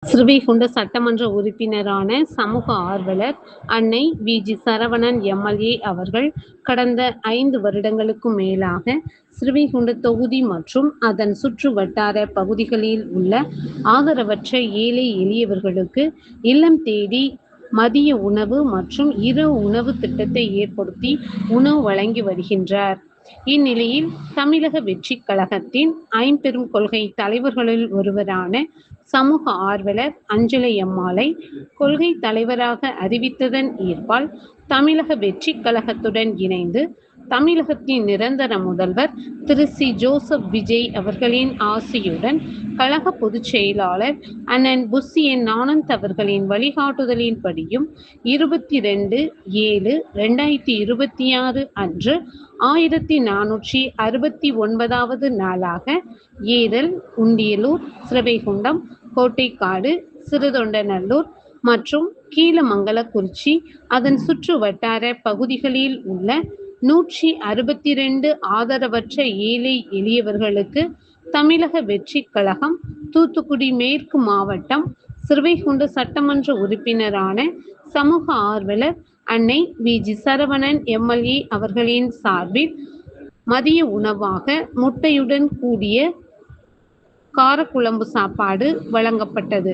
ஸ்ரீவைகுண்ட சட்டமன்ற உறுப்பினரான சமூக ஆர்வலர் அன்னை வி.ஜி. சரவணன் எம்.எல்.ஏ. அவர்கள் கடந்த 5 வருடங்களுக்கும் மேலாக ஸ்ரீவைகுண்ட தொகுதி மற்றும் அதன் சுற்று வட்டார பகுதிகளில் உள்ள ஆதரவற்ற ஏழை எளியவர்களுக்கு இல்லம் தேடி மதிய உணவு மற்றும் இரவு உணவு திட்டத்தை ஏற்படுத்தி உணவு வழங்கி வருகின்றார். இந்நிலையில் தமிழக வெற்றிக் கழகத்தின் ஐம்பெரும் கொள்கை தலைவர்களில் ஒருவரான சமூக ஆர்வலர் அஞ்சலை அம்மாளை கொள்கை தலைவராக அறிவித்ததன் ஈர்ப்பால் தமிழக வெற்றிக் கழகத்துடன் இணைந்து தமிழகத்தின் நிரந்தர முதல்வர் திரு சி. ஜோசப் விஜய் அவர்களின் ஆசியுடன் கழக பொதுச் செயலாளர் அண்ணன் புஷி என். ஆனந்த் அவர்களின் வழிகாட்டுதலின்படியும் 22/7/2026 அன்று 1469வது நாளாக ஏரல், உண்டியலூர், ஸ்ரீவைகுண்டம், கோட்டைக்காடு, சிறுதொண்டநல்லூர் மற்றும் கீழமங்கலக்குறிச்சி அதன் சுற்று வட்டார பகுதிகளில் உள்ள 162 ஆதரவற்ற ஏழை எளியவர்களுக்கு தமிழக வெற்றிக் கழகம் தூத்துக்குடி மேற்கு மாவட்டம் ஸ்ரீவைகுண்ட சட்டமன்ற உறுப்பினரான சமூக ஆர்வலர் அன்னை வி.ஜி. சரவணன் எம்.எல்.ஏ. அவர்களின் சார்பில் மதிய உணவாக முட்டையுடன் கூடிய காரக்குழம்பு சாப்பாடு வழங்கப்பட்டது.